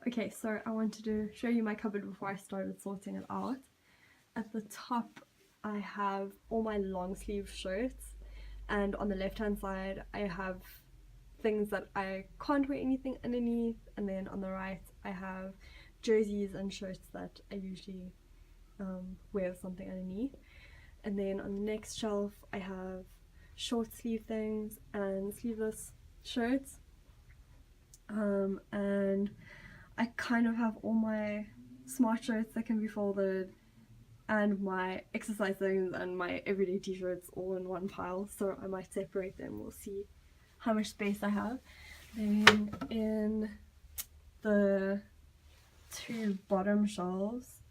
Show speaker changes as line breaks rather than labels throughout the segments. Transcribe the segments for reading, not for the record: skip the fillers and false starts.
Okay, so I wanted to show you my cupboard before I started sorting it out. At the top I have all my long sleeve shirts, and on the left hand side I have things that I can't wear anything underneath, and then on the right I have jerseys and shirts that I usually wear something underneath. And then on the next shelf I have short sleeve things and sleeveless shirts, and I kind of have all my smart shirts that can be folded and my exercise things and my everyday t-shirts all in one pile, so I might separate them. We'll see how much space I have. Then in the two bottom shelves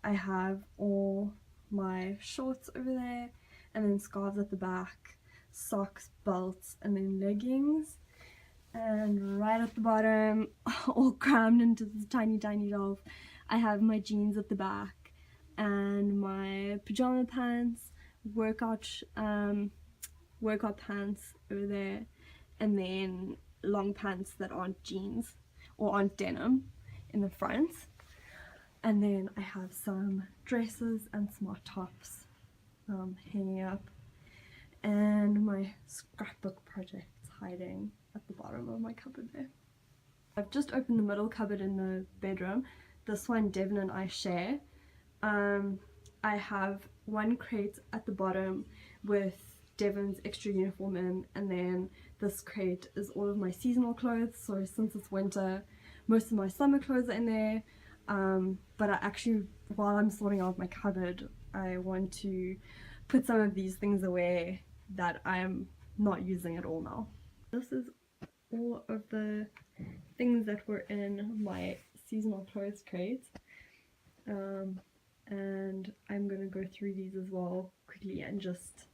I have all my shorts over there, and then scarves at the back, socks, belts, and then leggings. And right at the bottom, all crammed into this tiny shelf, I have my jeans at the back and my pajama pants, workout pants over there, and then long pants that aren't jeans or aren't denim in the front. And then I have some dresses and smart tops hanging up, and my scrapbook projects hiding at the bottom of my cupboard there. I've just opened the middle cupboard in the bedroom. This one Devon and I share. I have one crate at the bottom with Devon's extra uniform in, and then this crate is all of my seasonal clothes. So since it's winter, most of my summer clothes are in there. But I actually, while I'm sorting out my cupboard, I want to put some of these things away that I'm not using at all now. This is all of the things that were in my seasonal clothes crate, and I'm gonna go through these as well quickly and just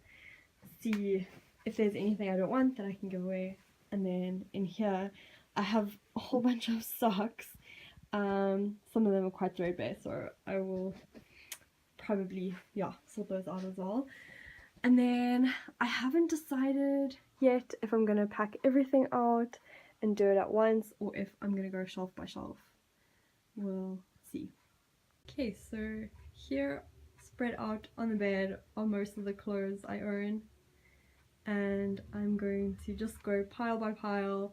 see if there's anything I don't want that I can give away. And then in here I have a whole bunch of socks. Some of them are quite threadbare, so I will probably sort those out as well. And then I haven't decided yet if I'm gonna pack everything out and do it at once, or if I'm gonna go shelf by shelf. We'll see. Okay, so here spread out on the bed are most of the clothes I own, and I'm going to just go pile by pile,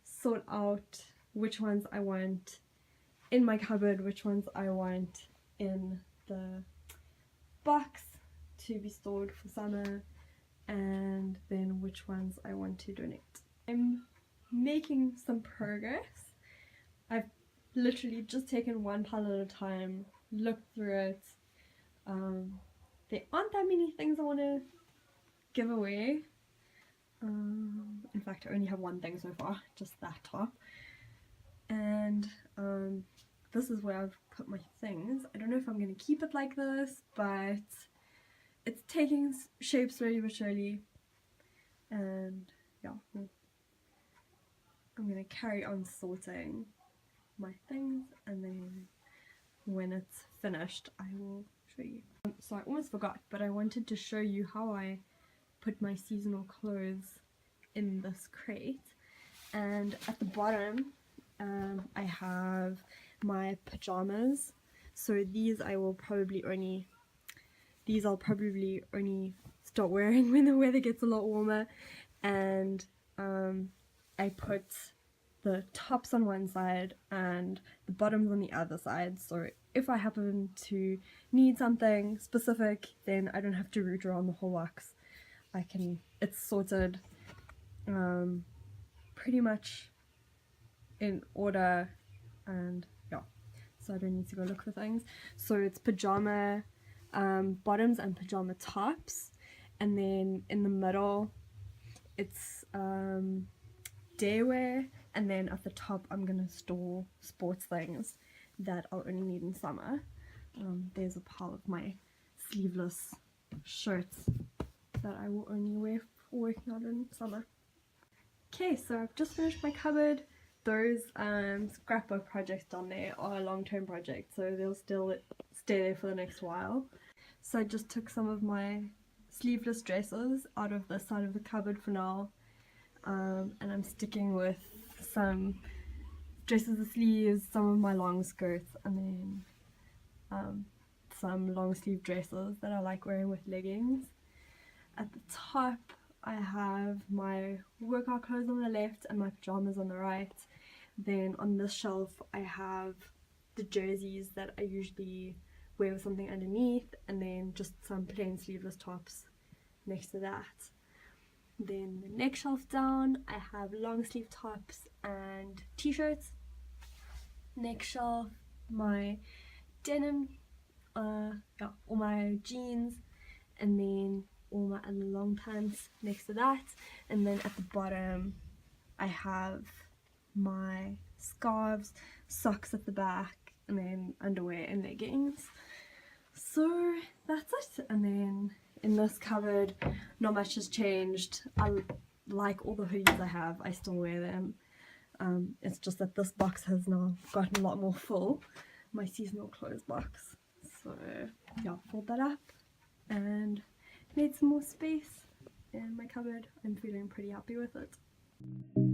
sort out which ones I want in my cupboard, which ones I want in the box to be stored for summer, and then which ones I want to donate. I'm making some progress. I've literally just taken one pile at a time, looked through it. There aren't that many things I want to give away. In fact, I only have one thing so far, just that top. And this is where I've put my things. I don't know if I'm going to keep it like this, but it's taking shape slowly but surely. And yeah, I'm going to carry on sorting my things, and then when it's finished I will show you. So I almost forgot, but I wanted to show you how I put my seasonal clothes in this crate. And at the bottom I have my pajamas. So these I'll probably only start wearing when the weather gets a lot warmer. And I put the tops on one side and the bottoms on the other side, so if I happen to need something specific, then I don't have to root around the whole box. It's sorted pretty much in order, and so I don't need to go look for things. So it's pajama bottoms and pajama tops, and then in the middle it's day wear, and then at the top I'm gonna store sports things that I'll only need in summer. There's a pile of my sleeveless shirts that I will only wear for working out in summer. Okay, so I've just finished my cupboard. Those scrapbook projects down there are a long-term project, so they'll still stay there for the next while. So I just took some of my sleeveless dresses out of the side of the cupboard for now, and I'm sticking with some dresses with sleeves, some of my long skirts, and then some long sleeve dresses that I like wearing with leggings. At the top I have my workout clothes on the left and my pajamas on the right. Then on this shelf I have the jerseys that I usually wear with something underneath, and then just some plain sleeveless tops next to that. Then the next shelf down I have long sleeve tops and t-shirts. Next shelf, my denim, yeah, all my jeans, and then all my other long pants next to that. And then at the bottom I have my scarves, socks at the back, and then underwear and leggings. So that's it. And then in this cupboard not much has changed. I like all the hoodies I have, I still wear them. It's just that this box has now gotten a lot more full, my seasonal clothes box. So yeah, fold that up and made some more space in my cupboard. I'm feeling pretty happy with it.